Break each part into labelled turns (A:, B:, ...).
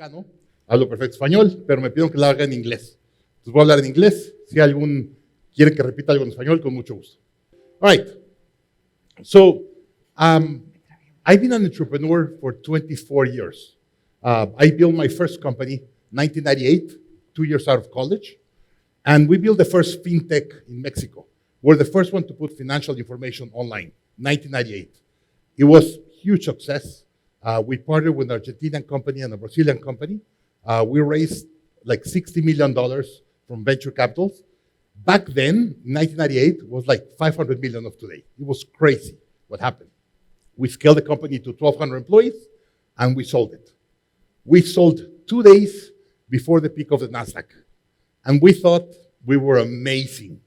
A: mexicano, hablo perfecto español, pero me pidieron que lo haga en inglés. Entonces voy a hablar en inglés. Si alguien quiere que repita algo en español, con mucho gusto. All right. So, I've been an entrepreneur for 24 years. I built my first company 1998, 2 years out of college. And we built the first fintech in Mexico. We're the first one to put financial information online, 1998. It was huge success. We partnered with an Argentinian company and a Brazilian company. We raised like $60 million from venture capitals. Back then, 1998, was like 500 million of today. It was crazy what happened. We scaled the company to 1,200 employees, and we sold it. We sold 2 days before the peak of the NASDAQ. And we thought we were amazing.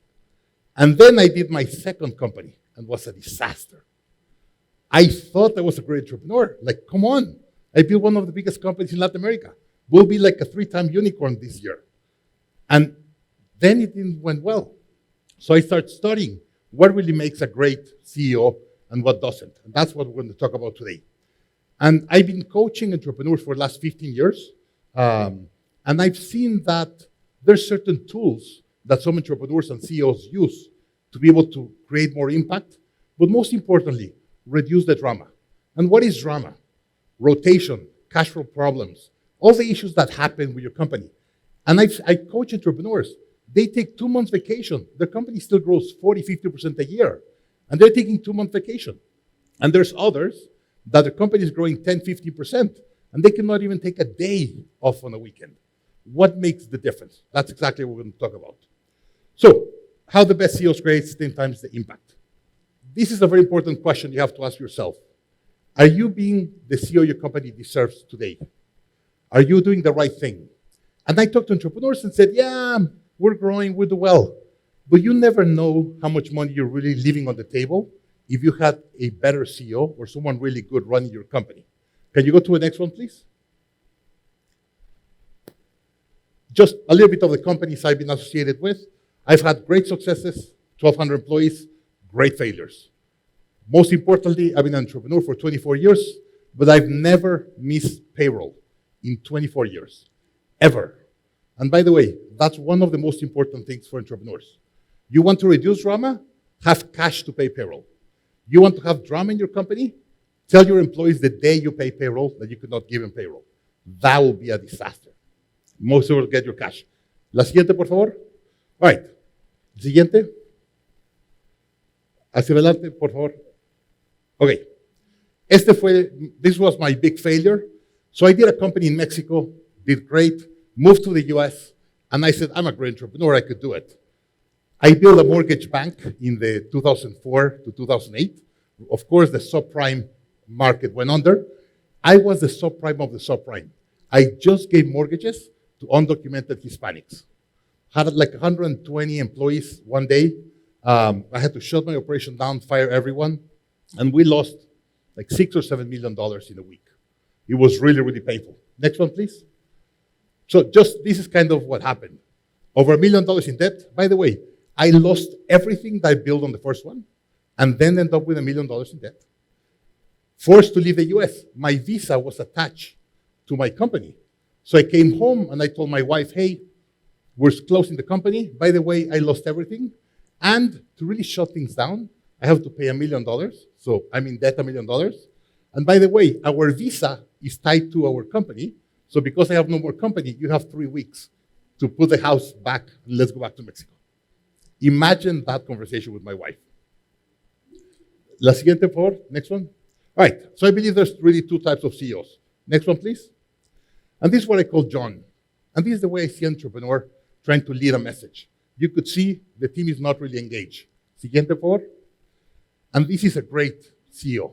A: And then I did my second company, and it was a disaster. I thought I was a great entrepreneur. Like, come on. I built one of the biggest companies in Latin America. We'll be like a 3-time unicorn this year. And then it didn't went well. So I started studying what really makes a great CEO and what doesn't. And that's what we're going to talk about today. And I've been coaching entrepreneurs for the last 15 years. And I've seen that there's certain tools that some entrepreneurs and CEOs use to be able to create more impact, but most importantly, reduce the drama. And what is drama? Rotation, cash flow problems, all the issues that happen with your company. And I coach entrepreneurs. They take 2 months vacation. Their company still grows 40, 50% a year. And they're taking 2-month vacation. And there's others that their company is growing 10, 50%, and they cannot even take a day off on a weekend. What makes the difference? That's exactly what we're going to talk about. So, how the best CEOs create 10 times the impact? This is a very important question you have to ask yourself. Are you being the CEO your company deserves today? Are you doing the right thing? And I talked to entrepreneurs and said, yeah, we're growing, we do well. But you never know how much money you're really leaving on the table if you had a better CEO or someone really good running your company. Can you go to the next one, please? Just a little bit of the companies I've been associated with. I've had great successes, 1,200 employees, great failures. Most importantly, I've been an entrepreneur for 24 years, but I've never missed payroll in 24 years, ever. And by the way, that's one of the most important things for entrepreneurs. You want to reduce drama? Have cash to pay payroll. You want to have drama in your company? Tell your employees the day you pay payroll that you could not give them payroll. That will be a disaster. Most of you will get your cash. La siguiente, por favor. All right. Siguiente. Hacia adelante, por favor. Okay. This was my big failure. So I did a company in Mexico, did great, moved to the US, and I said, I'm a great entrepreneur, I could do it. I built a mortgage bank in the 2004 to 2008. Of course, the subprime market went under. I was the subprime of the subprime. I just gave mortgages to undocumented Hispanics. Had like 120 employees one day. I had to shut my operation down, fire everyone, and we lost like $6 or $7 million in a week. It was really, really painful. Next one, please. So this is kind of what happened. Over $1 million in debt. By the way, I lost everything that I built on the first one, and then ended up with $1 million in debt. Forced to leave the US. My visa was attached to my company. So I came home and I told my wife, hey, we're closing the company. By the way, I lost everything. And to really shut things down, I have to pay $1 million. So I'm in debt $1 million. And by the way, our visa is tied to our company. So because I have no more company, you have 3 weeks to put the house back and let's go back to Mexico. Imagine that conversation with my wife. La siguiente, por favor. Next one. All right. So I believe there's really 2 types of CEOs. Next one, please. And this is what I call John. And this is the way I see an entrepreneur trying to lead a message. You could see the team is not really engaged. Siguiente, por favor. And this is a great CEO.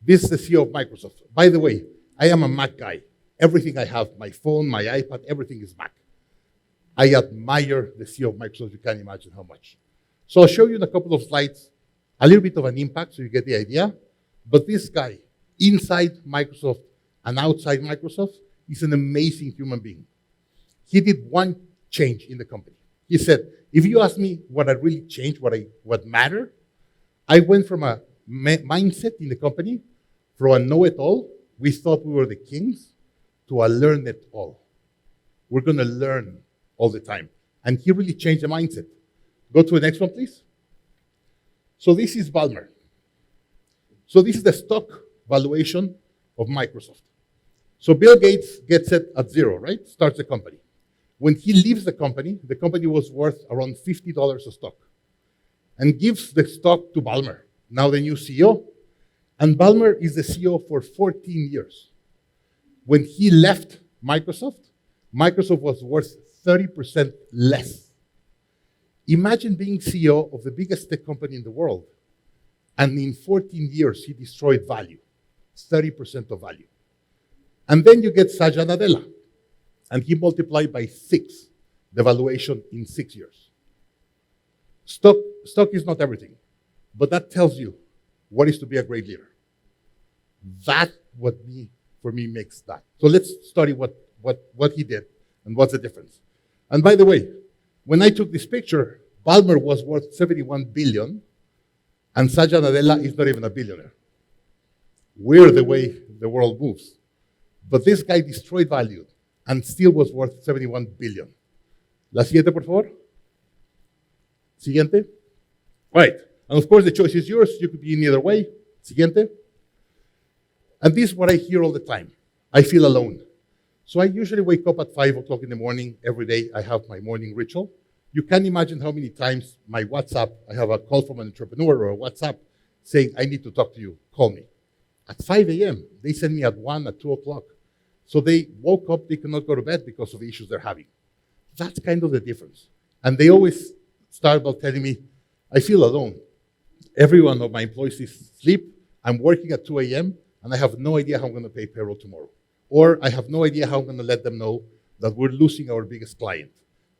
A: This is the CEO of Microsoft. By the way, I am a Mac guy. Everything I have, my phone, my iPad, everything is Mac. I admire the CEO of Microsoft. You can't imagine how much. So I'll show you in a couple of slides a little bit of an impact so you get the idea. But this guy, inside Microsoft and outside Microsoft, is an amazing human being. He did one change in the company. He said, if you ask me what I really changed, what mattered, I went from a mindset in the company, from a know-it-all, we thought we were the kings, to to a learn it all. We're going to learn all the time. And he really changed the mindset. Go to the next one, please. So this is Ballmer. So this is the stock valuation of Microsoft. So Bill Gates gets it at zero, right? Starts the company. When he leaves the company was worth around $50 a stock, and gives the stock to Ballmer, now the new CEO. And Ballmer is the CEO for 14 years. When he left Microsoft was worth 30% less. Imagine being CEO of the biggest tech company in the world, and in 14 years, he destroyed value, 30% of value. And then you get Satya Nadella, and he multiplied by 6 the valuation in 6 years. Stock is not everything, but that tells you what is to be a great leader. That for me makes that. So let's study what he did and what's the difference. And by the way, when I took this picture, Ballmer was worth 71 billion, and Satya Nadella is not even a billionaire. Weird the way the world moves. But this guy destroyed value and still was worth 71 billion. La siguiente, por favor. Siguiente. Right. And of course, the choice is yours. You could be in either way. Siguiente. And this is what I hear all the time. I feel alone. So I usually wake up at 5 o'clock in the morning. Every day I have my morning ritual. You can't imagine how many times my WhatsApp, I have a call from an entrepreneur or a WhatsApp saying, I need to talk to you, call me. At 5 a.m., they send me at 1, at 2 o'clock. So they woke up, they cannot go to bed because of the issues they're having. That's kind of the difference. And they always start by telling me, I feel alone. Every one of my employees is asleep. I'm working at 2 a.m., and I have no idea how I'm going to pay payroll tomorrow. Or I have no idea how I'm going to let them know that we're losing our biggest client.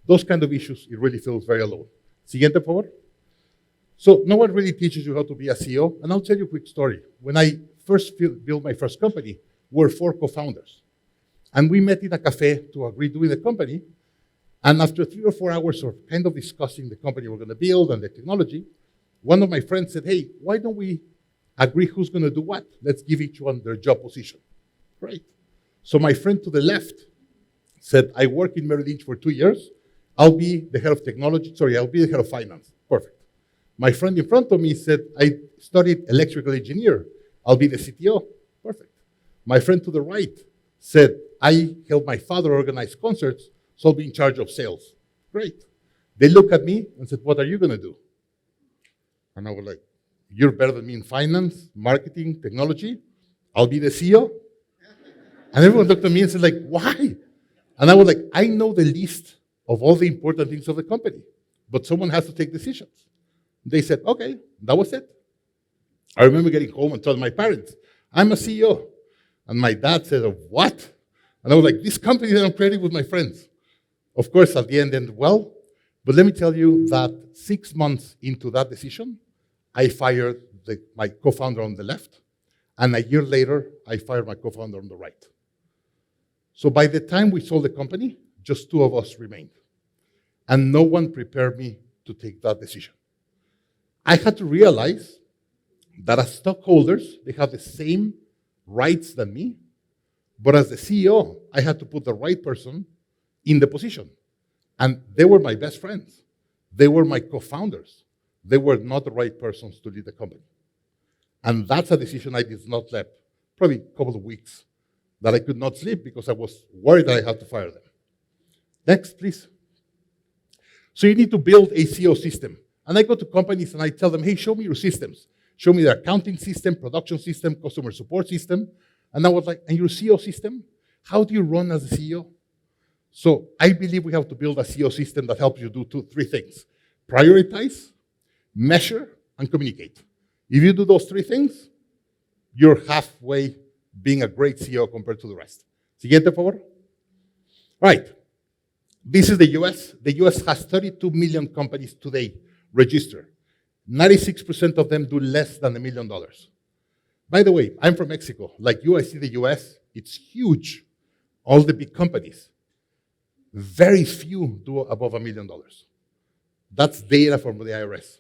A: Those kind of issues, it really feels very alone. Siguiente, por favor. So no one really teaches you how to be a CEO. And I'll tell you a quick story. When I first built my first company, we were 4 co-founders. And we met in a cafe to agree doing the company. And after 3 or 4 hours of kind of discussing the company we're going to build and the technology, one of my friends said, hey, why don't we agree who's going to do what? Let's give each one their job position. Great. So my friend to the left said, I work in Merrill Lynch for 2 years. I'll be the head of technology. Sorry, I'll be the head of finance. Perfect. My friend in front of me said, I studied electrical engineer. I'll be the CTO. Perfect. My friend to the right said, I helped my father organize concerts, so I'll be in charge of sales. Great. They looked at me and said, what are you going to do? And I was like, you're better than me in finance, marketing, technology. I'll be the CEO. And everyone looked at me and said, like, why? And I was like, I know the least of all the important things of the company, but someone has to take decisions. They said, okay, that was it. I remember getting home and telling my parents, I'm a CEO. And my dad said, what? And I was like, this company that I'm creating with my friends. Of course, at the end, ended well. But let me tell you that 6 months into that decision, I fired my co-founder on the left. And a year later, I fired my co-founder on the right. So by the time we sold the company, just 2 of us remained. And no one prepared me to take that decision. I had to realize that as stockholders, they have the same rights than me. But as the CEO, I had to put the right person in the position. And they were my best friends. They were my co-founders. They were not the right persons to lead the company. And that's a decision I did not let, probably a couple of weeks, that I could not sleep because I was worried that I had to fire them. Next, please. So you need to build a CEO system. And I go to companies and I tell them, hey, show me your systems. Show me their accounting system, production system, customer support system. And I was like, and your CEO system? How do you run as a CEO? So I believe we have to build a CEO system that helps you do 3 things. Prioritize, measure, and communicate. If you do those 3 things, you're halfway being a great CEO compared to the rest. Siguiente, por favor. Right. This is the US. The US has 32 million companies today registered. 96% of them do less than $1 million. By the way, I'm from Mexico. Like you, I see the US. It's huge. All the big companies. Very few do above $1 million. That's data from the IRS.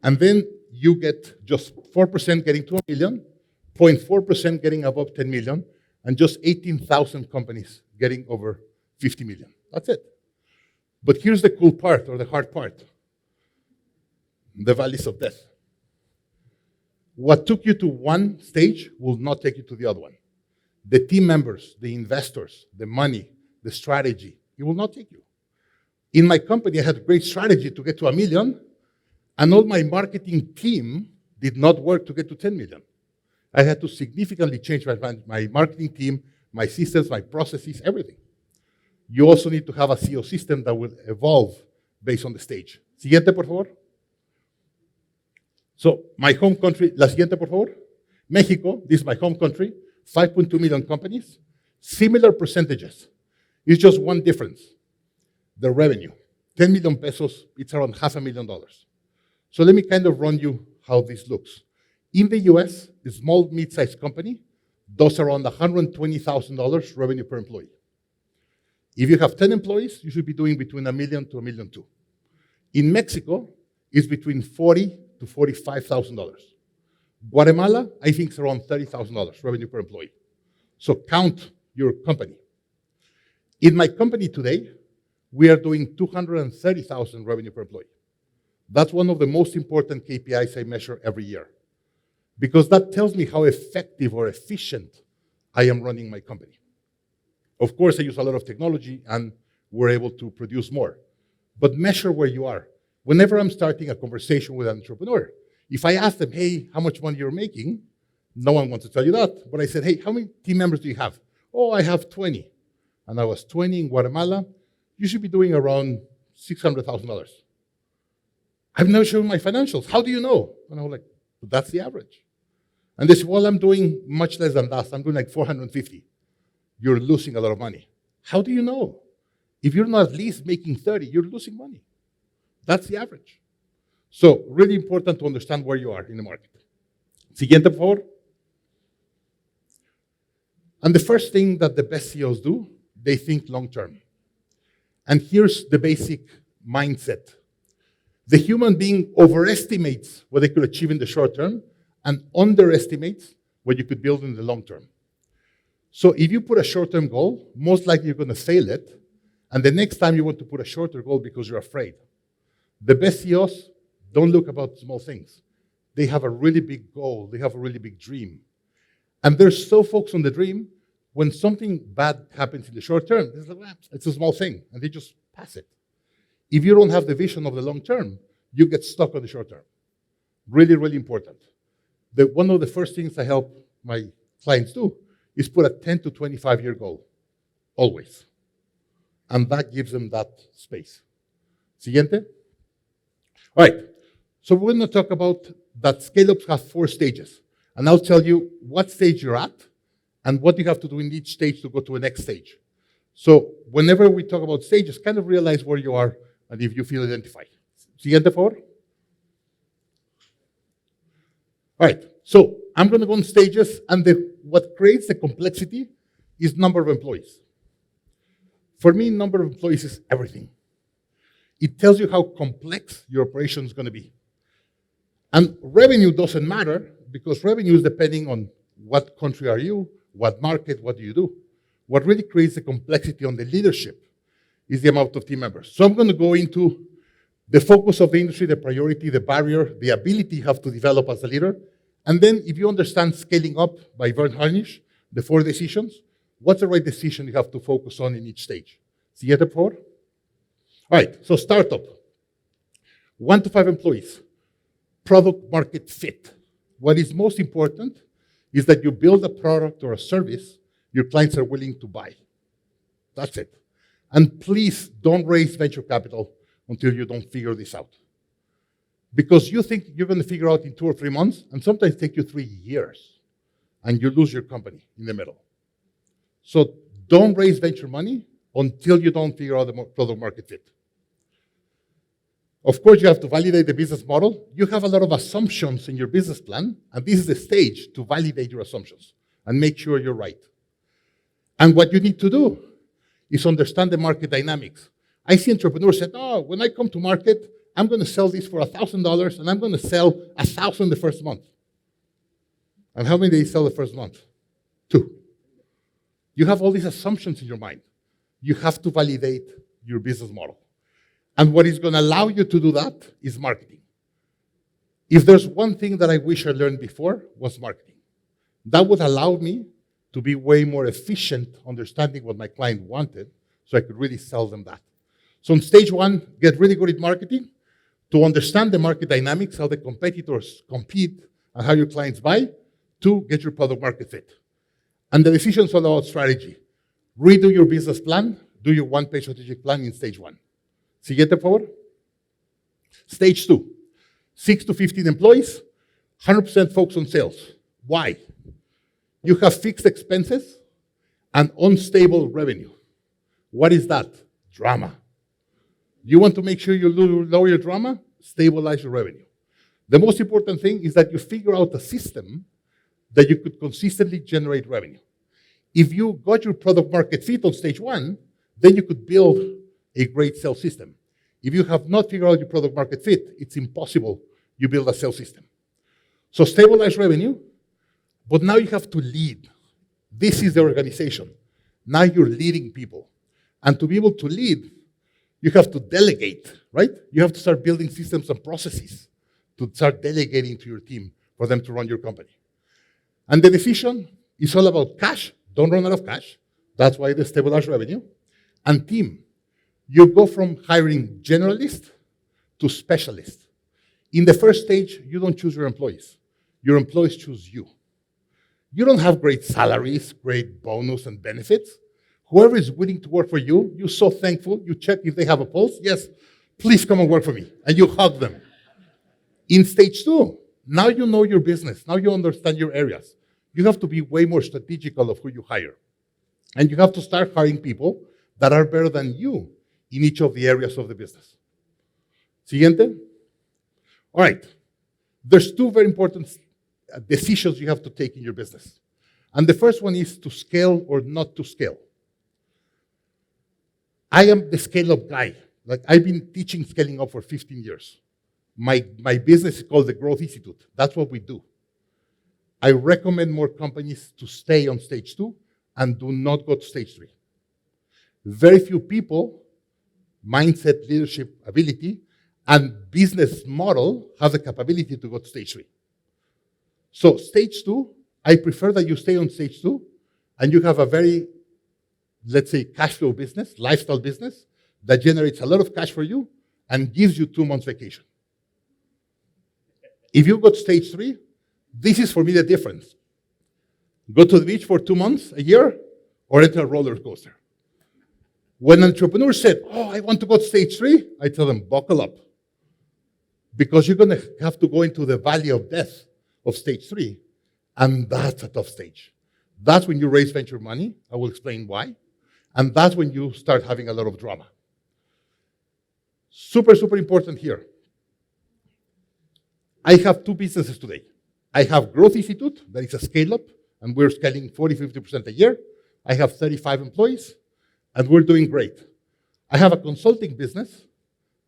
A: And then you get just 4% getting to $1 million, 0.4% getting above 10 million, and just 18,000 companies getting over 50 million. That's it. But here's the cool part, or the hard part. The valleys of death. What took you to one stage will not take you to the other one. The team members, the investors, the money, the strategy, it will not take you. In my company, I had a great strategy to get to 1 million, and all my marketing team did not work to get to 10 million. I had to significantly change my marketing team, my systems, my processes, everything. You also need to have a CEO system that will evolve based on the stage. Siguiente, por favor. So, my home country, la siguiente, por favor. Mexico, this is my home country, 5.2 million companies, similar percentages. It's just one difference, the revenue. 10 million pesos, it's around $500,000. So let me kind of run you how this looks. In the US, a small, mid-sized company does around $120,000 revenue per employee. If you have 10 employees, you should be doing between $1 million to $1.2 million. In Mexico, it's between $40,000 to $45,000. Guatemala, I think, is around $30,000 revenue per employee. So count your company. In my company today, we are doing $230,000 revenue per employee. That's one of the most important KPIs I measure every year, because that tells me how effective or efficient I am running my company. Of course, I use a lot of technology, and we're able to produce more. But measure where you are. Whenever I'm starting a conversation with an entrepreneur, if I ask them, hey, how much money you're making, no one wants to tell you that. But I said, hey, how many team members do you have? Oh, I have 20. And I was 20 in Guatemala. You should be doing around $600,000. I've never shown my financials. How do you know? And I was like, well, that's the average. And they said, well, I'm doing much less than that. I'm doing like 450. You're losing a lot of money. How do you know? If you're not at least making 30, you're losing money. That's the average. So really important to understand where you are in the market. Siguiente, por favor. And the first thing that the best CEOs do, they think long-term. And here's the basic mindset. The human being overestimates what they could achieve in the short term and underestimates what you could build in the long term. So if you put a short-term goal, most likely you're going to fail it, and the next time you want to put a shorter goal because you're afraid. The best CEOs don't look about small things. They have a really big goal. They have a really big dream. And they're so focused on the dream, when something bad happens in the short term, it's a small thing, and they just pass it. If you don't have the vision of the long term, you get stuck on the short term. Really, really important. One of the first things I help my clients do is put a 10 to 25-year goal, always. And that gives them that space. Siguiente. All right, so we're going to talk about that scale-ups have 4 stages. And I'll tell you what stage you're at and what you have to do in each stage to go to the next stage. So whenever we talk about stages, kind of realize where you are and if you feel identified. Siguiente, por favor. All right, so I'm going to go on stages, and what creates the complexity is number of employees. For me, number of employees is everything. It tells you how complex your operation is going to be. And revenue doesn't matter, because revenue is depending on what country are you, what market, what do you do. What really creates the complexity on the leadership is the amount of team members. So I'm going to go into the focus of the industry, the priority, the barrier, the ability you have to develop as a leader. And then if you understand scaling up by Vern Harnish, the 4 decisions, what's the right decision you have to focus on in each stage? Siguiente, por favor. All right, so startup. 1 to 5 employees. Product market fit. What is most important is that you build a product or a service your clients are willing to buy. That's it. And please don't raise venture capital until you don't figure this out. Because you think you're going to figure out in 2 or 3 months, and sometimes take you 3 years, and you lose your company in the middle. So don't raise venture money until you don't figure out the product market fit. Of course, you have to validate the business model. You have a lot of assumptions in your business plan, and this is the stage to validate your assumptions and make sure you're right. And what you need to do is understand the market dynamics. I see entrepreneurs say, oh, when I come to market, I'm going to sell this for $1,000, and I'm going to sell 1,000 the first month. And how many did they sell the first month? 2. You have all these assumptions in your mind. You have to validate your business model. And what is going to allow you to do that is marketing. If there's one thing that I wish I learned before was marketing. That would allow me to be way more efficient understanding what my client wanted so I could really sell them that. So in stage one, get really good at marketing to understand the market dynamics, how the competitors compete, and how your clients buy, to get your product market fit. And the decision's all about strategy. Redo your business plan, do your one-page strategic plan in stage one. Siguiente, por favor. Stage two, 6 to 15 employees, 100% focus on sales. Why? You have fixed expenses and unstable revenue. What is that? Drama. You want to make sure you lower your drama, stabilize your revenue. The most important thing is that you figure out a system that you could consistently generate revenue. If you got your product market fit on stage one, then you could build a great sales system. If you have not figured out your product market fit, it's impossible you build a sales system. So stabilize revenue, but now you have to lead. This is the organization. Now you're leading people. And to be able to lead, you have to delegate, right? You have to start building systems and processes to start delegating to your team for them to run your company. And the decision is all about cash. Don't run out of cash. That's why the stabilized revenue. And team. You go from hiring generalist to specialist. In the first stage, you don't choose your employees. Your employees choose you. You don't have great salaries, great bonus and benefits. Whoever is willing to work for you, you're so thankful. You check if they have a pulse. Yes, please come and work for me. And you hug them. In stage two, now you know your business. Now you understand your areas. You have to be way more strategical of who you hire. And you have to start hiring people that are better than you in each of the areas of the business. Siguiente. All right. There's two very important decisions you have to take in your business. And the first one is to scale or not to scale. I am the scale-up guy. Like, I've been teaching scaling up for 15 years. My business is called the Growth Institute. That's what we do. I recommend more companies to stay on stage two and do not go to stage three. Very few people, mindset, leadership, ability, and business model have the capability to go to stage three. So stage two, I prefer that you stay on stage two and you have a very, let's say, cash flow business, lifestyle business that generates a lot of cash for you and gives you 2 months vacation. If you go to stage three, this is for me the difference. Go to the beach for 2 months, a year, or enter a roller coaster. When an entrepreneur said, oh, I want to go to stage three, I tell them, buckle up. Because you're going to have to go into the valley of death of stage three, and that's a tough stage. That's when you raise venture money. I will explain why. And that's when you start having a lot of drama. Super, super important here. I have 2 businesses today. I have Growth Institute, that is a scale-up, and we're scaling 40-50% a year. I have 35 employees, and we're doing great. I have a consulting business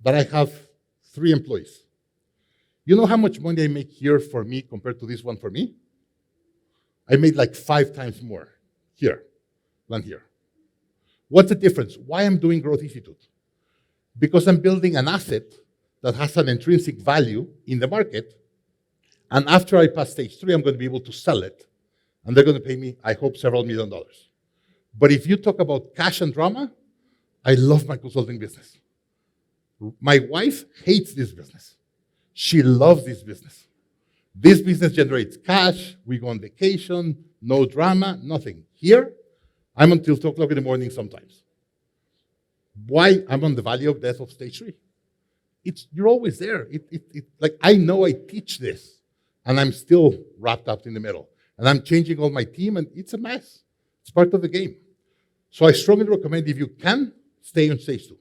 A: that I have 3 employees. You know how much money I make here for me compared to this one for me? I made like 5 times more here than here. What's the difference? Why I'm doing Growth Institute? Because I'm building an asset that has an intrinsic value in the market, and after I pass stage 3, I'm going to be able to sell it, and they're going to pay me, I hope, several $1 million. But if you talk about cash and drama, I love my consulting business. My wife hates this business. She loves this business. This business generates cash, we go on vacation, no drama, nothing. Here, I'm until 2 o'clock in the morning sometimes. Why? I'm on the valley of death of stage 3. You're always there. Like, I know I teach this, and I'm still wrapped up in the middle. And I'm changing all my team, and it's a mess. It's part of the game. So I strongly recommend, if you can, stay on stage 2.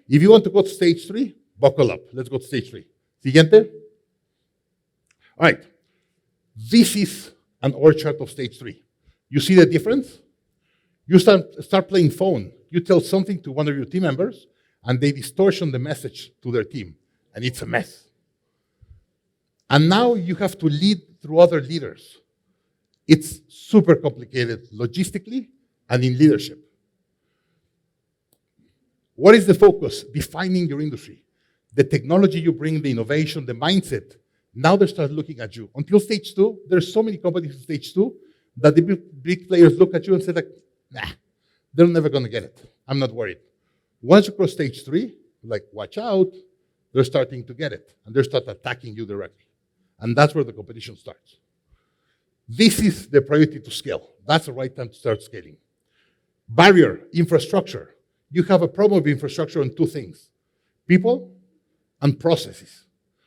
A: If you want to go to stage 3, buckle up. Let's go to stage 3. Siguiente. All right. This is an org chart of stage 3. You see the difference? You start playing phone. You tell something to one of your team members, and they distortion the message to their team, and it's a mess. And now you have to lead through other leaders. It's super complicated logistically, and in leadership. What is the focus? Defining your industry. The technology you bring, the innovation, the mindset. Now they start looking at you. Until stage 2, there's so many companies in stage 2 that the big players look at you and say, like, nah, they're never going to get it. I'm not worried. Once you cross stage 3, like, watch out, they're starting to get it. And they start attacking you directly. And that's where the competition starts. This is the priority to scale. That's the right time to start scaling. Barrier, infrastructure. You have a problem with infrastructure on 2 things: people and processes.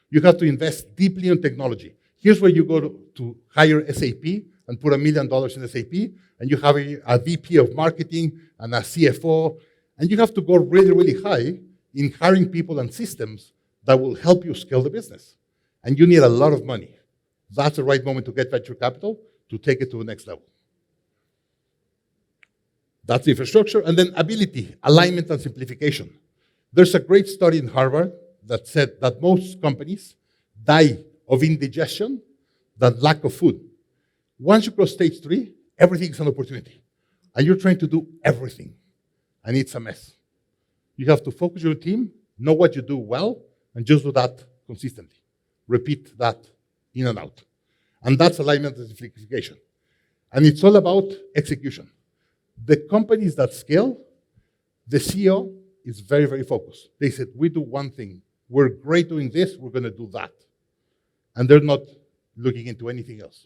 A: You have to invest deeply in technology. Here's where you go to hire SAP and put $1 million in SAP, and you have a VP of marketing and a CFO, and you have to go really, really high in hiring people and systems that will help you scale the business. And you need a lot of money. That's the right moment to get venture capital to take it to the next level. That's the infrastructure. And then ability, alignment, and simplification. There's a great study in Harvard that said that most companies die of indigestion than lack of food. Once you cross stage 3, everything is an opportunity. And you're trying to do everything. And it's a mess. You have to focus your team, know what you do well, and just do that consistently. Repeat that in and out. And that's alignment and simplification. And it's all about execution. The companies that scale, the CEO is very, very focused. They said, we do one thing. We're great doing this, we're going to do that. And they're not looking into anything else.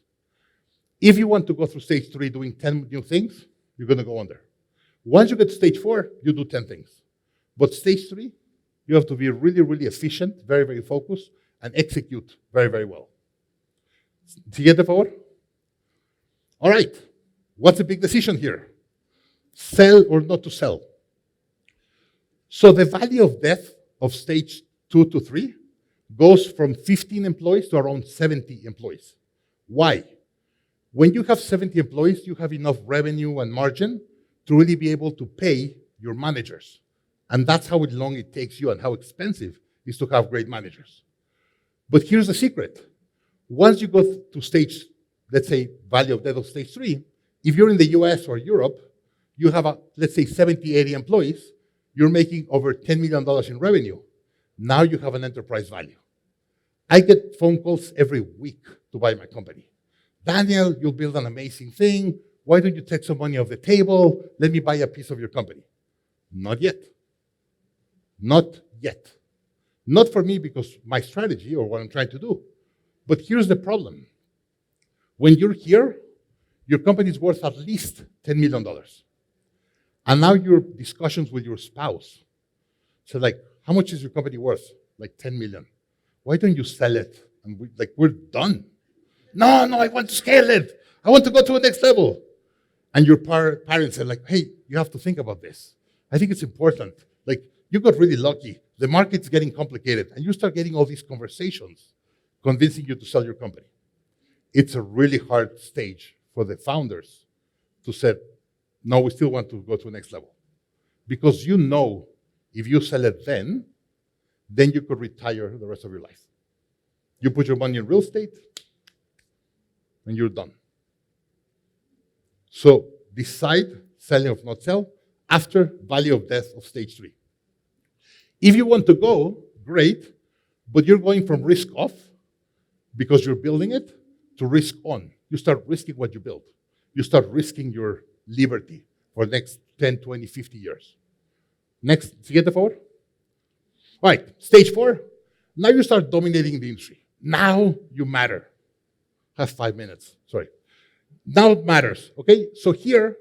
A: If you want to go through stage 3 doing 10 new things, you're going to go under. Once you get to stage 4, you do 10 things. But stage 3, you have to be really, really efficient, very, very focused, and execute very, very well. Siguiente, por favor. All right. What's the big decision here? Sell or not to sell? So the value of death of stage 2 to 3 goes from 15 employees to around 70 employees. Why? When you have 70 employees, you have enough revenue and margin to really be able to pay your managers. And that's how long it takes you and how expensive it is to have great managers. But here's the secret. Once you go to stage, let's say, value of death of stage 3, if you're in the US or Europe, you have, let's say, 70, 80 employees, you're making over $10 million in revenue. Now you have an enterprise value. I get phone calls every week to buy my company. Daniel, you'll build an amazing thing. Why don't you take some money off the table? Let me buy a piece of your company. Not yet. Not yet. Not for me because my strategy or what I'm trying to do. But here's the problem. When you're here, your company is worth at least $10 million. And now your discussions with your spouse. So like, how much is your company worth? Like 10 million. Why don't you sell it? And we're done. No, I want to scale it. I want to go to the next level. And your parents are like, hey, you have to think about this. I think it's important. Like, you got really lucky. The market's getting complicated. And you start getting all these conversations convincing you to sell your company. It's a really hard stage for the founders to say, no, we still want to go to the next level. Because you know, if you sell it then you could retire the rest of your life. You put your money in real estate, and you're done. So decide, selling or not sell, after value of death of stage 3. If you want to go, great, but you're going from risk off, because you're building it, to risk on. You start risking what you build. You start risking your liberty for the next 10, 20, 50 years. Next, siguiente, favor. All right, stage 4. Now you start dominating the industry. Now you matter. I have 5 minutes, sorry. Now it matters, okay? So here,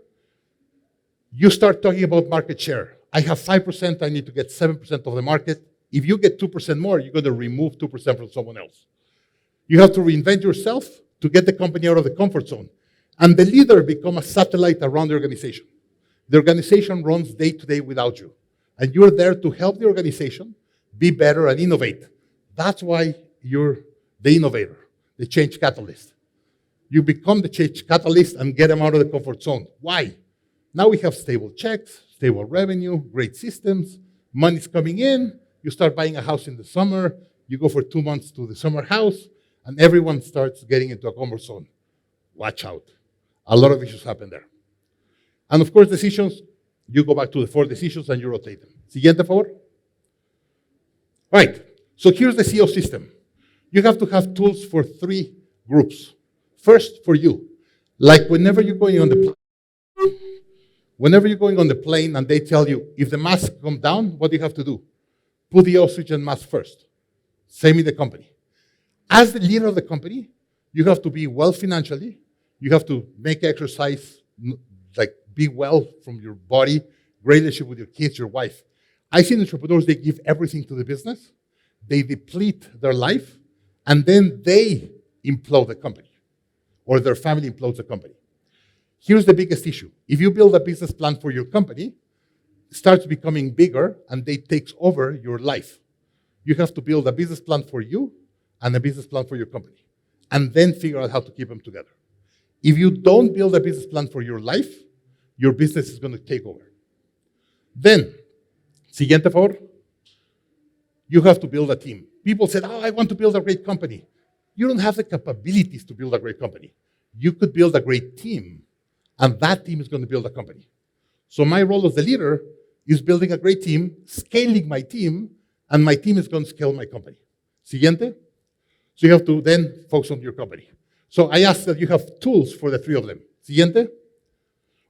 A: you start talking about market share. I have 5%, I need to get 7% of the market. If you get 2% more, you're going to remove 2% from someone else. You have to reinvent yourself to get the company out of the comfort zone. And the leader become a satellite around the organization. The organization runs day to day without you. And you're there to help the organization be better and innovate. That's why you're the innovator, the change catalyst. You become the change catalyst and get them out of the comfort zone. Why? Now we have stable checks, stable revenue, great systems, money's coming in, you start buying a house in the summer, you go for 2 months to the summer house, and everyone starts getting into a comfort zone. Watch out. A lot of issues happen there. And of course, decisions, you go back to the 4 decisions and you rotate them. Siguiente, por favor. Right, so here's the CEO system. You have to have tools for 3 groups. First, for you. Like whenever you're going on the plane and they tell you, if the mask comes down, what do you have to do? Put the oxygen mask first. Same in the company. As the leader of the company, you have to be well financially. You have to make exercise, like be well from your body, great relationship with your kids, your wife. I see entrepreneurs, they give everything to the business. They deplete their life, and then they implode the company, or their family implodes the company. Here's the biggest issue. If you build a business plan for your company, it starts becoming bigger, and they takes over your life. You have to build a business plan for you and a business plan for your company, and then figure out how to keep them together. If you don't build a business plan for your life, your business is going to take over. Then, siguiente, por favor. You have to build a team. People said, oh, I want to build a great company. You don't have the capabilities to build a great company. You could build a great team, and that team is going to build a company. So my role as the leader is building a great team, scaling my team, and my team is going to scale my company. Siguiente. So you have to then focus on your company. So I ask that you have tools for the 3 of them. Siguiente.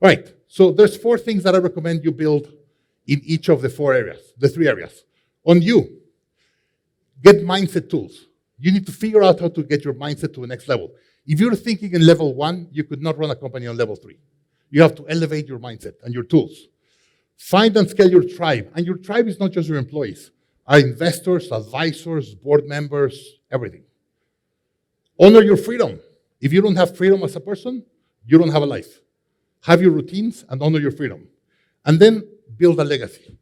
A: All right, so there's 4 things that I recommend you build in each of the 4 areas, the 3 areas. On you, get mindset tools. You need to figure out how to get your mindset to the next level. If you're thinking in level 1, you could not run a company on level 3. You have to elevate your mindset and your tools. Find and scale your tribe. And your tribe is not just your employees. Our investors, advisors, board members, everything. Honor your freedom. If you don't have freedom as a person, you don't have a life. Have your routines and honor your freedom. And then build a legacy.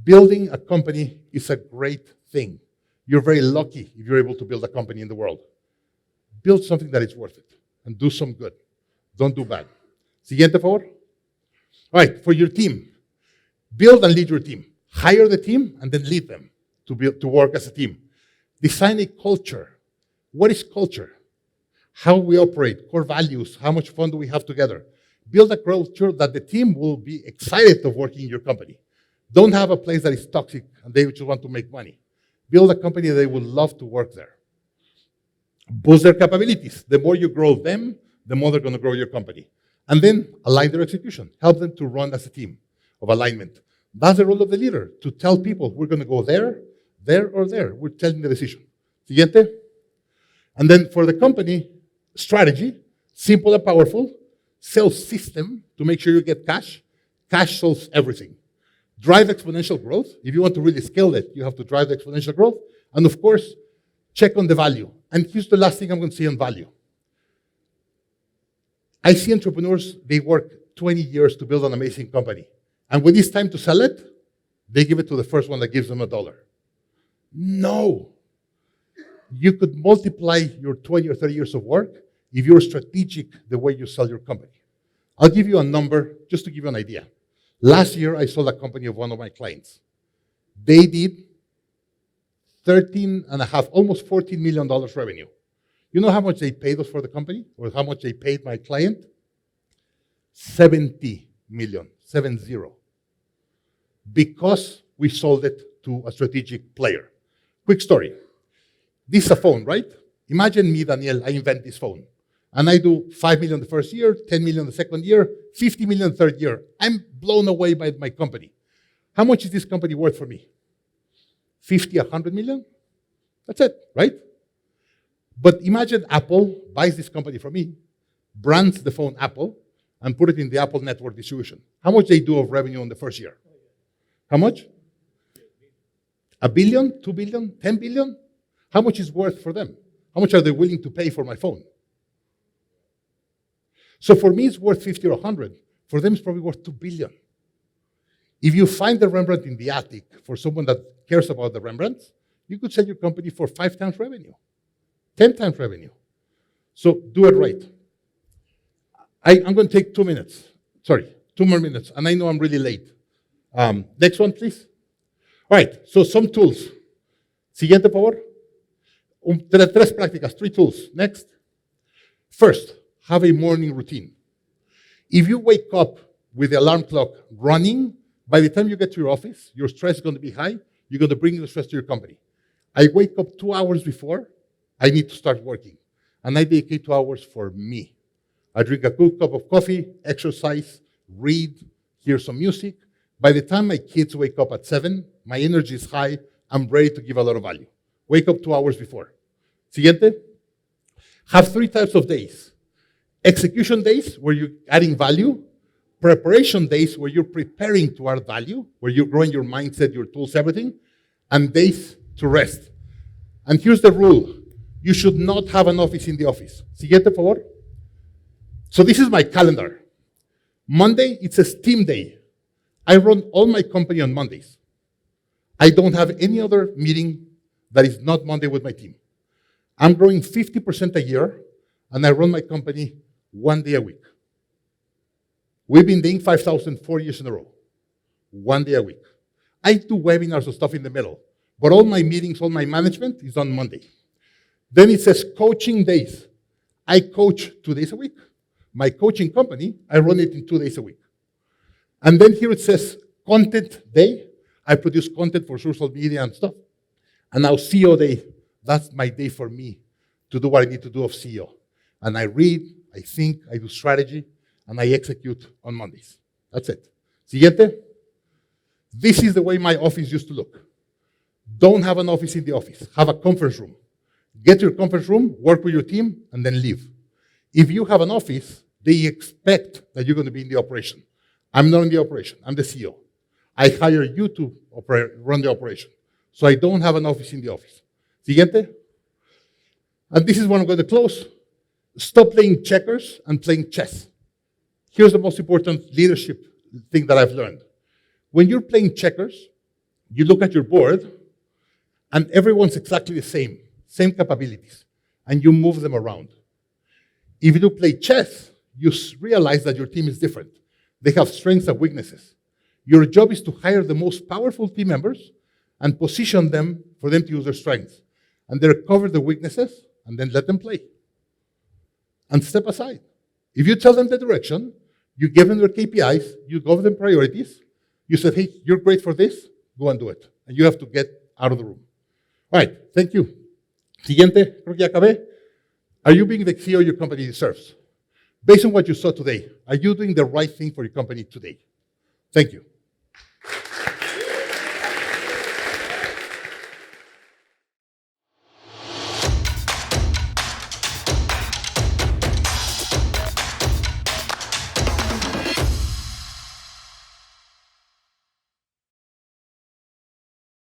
A: Building a company is a great thing. You're very lucky if you're able to build a company in the world. Build something that is worth it and do some good. Don't do bad. Siguiente, por favor. All right, for your team, build and lead your team. Hire the team and then lead them to work as a team. Design a culture. What is culture? How we operate, core values, how much fun do we have together? Build a culture that the team will be excited of working in your company. Don't have a place that is toxic and they just want to make money. Build a company that they would love to work there. Boost their capabilities. The more you grow them, the more they're going to grow your company. And then align their execution. Help them to run as a team of alignment. That's the role of the leader, to tell people we're going to go there, there, or there. We're telling the decision. Siguiente. And then for the company, strategy, simple and powerful. Sales system to make sure you get cash. Cash solves everything. Drive exponential growth. If you want to really scale it, you have to drive the exponential growth. And of course, check on the value. And here's the last thing I'm going to say on value. I see entrepreneurs, they work 20 years to build an amazing company. And when it's time to sell it, they give it to the first one that gives them $1. No. You could multiply your 20 or 30 years of work if you're strategic the way you sell your company. I'll give you a number just to give you an idea. Last year, I sold a company of one of my clients. They did 13 and a half, almost $14 million revenue. You know how much they paid us for the company, or how much they paid my client? 70 million, 70. Because we sold it to a strategic player. Quick story. This is a phone, right? Imagine me, Daniel, I invent this phone. And I do 5 million the first year, 10 million the second year, 50 million the third year. I'm blown away by my company. How much is this company worth for me? 50, 100 million? That's it, right? But imagine Apple buys this company from me, brands the phone Apple, and put it in the Apple network distribution. How much they do of revenue in the first year? How much? $1 billion, 2 billion, 10 billion? How much is worth for them? How much are they willing to pay for my phone? So for me, it's worth 50 or 100. For them, it's probably worth 2 billion. If you find the Rembrandt in the attic for someone that cares about the Rembrandts, you could sell your company for 5 times revenue, 10 times revenue. So do it right. I'm going to take 2 minutes. Sorry, 2 more minutes. And I know I'm really late. Next one, please. All right, so some tools. Siguiente, por favor. 3 prácticas, 3 tools. Next. First, have a morning routine. If you wake up with the alarm clock running, by the time you get to your office, your stress is going to be high. You're going to bring the stress to your company. I wake up 2 hours before I need to start working, and I dedicate 2 hours for me. I drink a good cup of coffee, exercise, read, hear some music. By the time my kids wake up at 7, my energy is high. I'm ready to give a lot of value. Wake up 2 hours before. Siguiente. Have 3 types of days. Execution days, where you're adding value. Preparation days, where you're preparing to add value, where you're growing your mindset, your tools, everything. And days to rest. And here's the rule. You should not have an office in the office. Siguiente, por favor. So this is my calendar. Monday, it's a steam day. I run all my company on Mondays. I don't have any other meeting that is not Monday with my team. I'm growing 50% a year, and I run my company 1 day a week. We've been doing 5,000 4 years in a row. 1 day a week. I do webinars and stuff in the middle, but all my meetings, all my management is on Monday. Then it says coaching days. I coach 2 days a week. My coaching company, I run it in 2 days a week. And then here it says content day. I produce content for social media and stuff. And now CEO day, that's my day for me to do what I need to do of CEO. And I read, I think, I do strategy, and I execute on Mondays. That's it. Siguiente. This is the way my office used to look. Don't have an office in the office. Have a conference room. Get to your conference room, work with your team, and then leave. If you have an office, they expect that you're going to be in the operation. I'm not in the operation. I'm the CEO. I hire you to run the operation. So I don't have an office in the office. Siguiente. And this is when I'm going to close. Stop playing checkers and playing chess. Here's the most important leadership thing that I've learned. When you're playing checkers, you look at your board, and everyone's exactly the same capabilities, and you move them around. If you do play chess, you realize that your team is different. They have strengths and weaknesses. Your job is to hire the most powerful team members and position them for them to use their strengths, and then cover the weaknesses, and then let them play. And step aside. If you tell them the direction, you give them their KPIs, you give them priorities, you say, hey, you're great for this, go and do it. And you have to get out of the room. All right, thank you. Siguiente, creo que ya acabé. Are you being the CEO your company deserves? Based on what you saw today, are you doing the right thing for your company today? Thank you.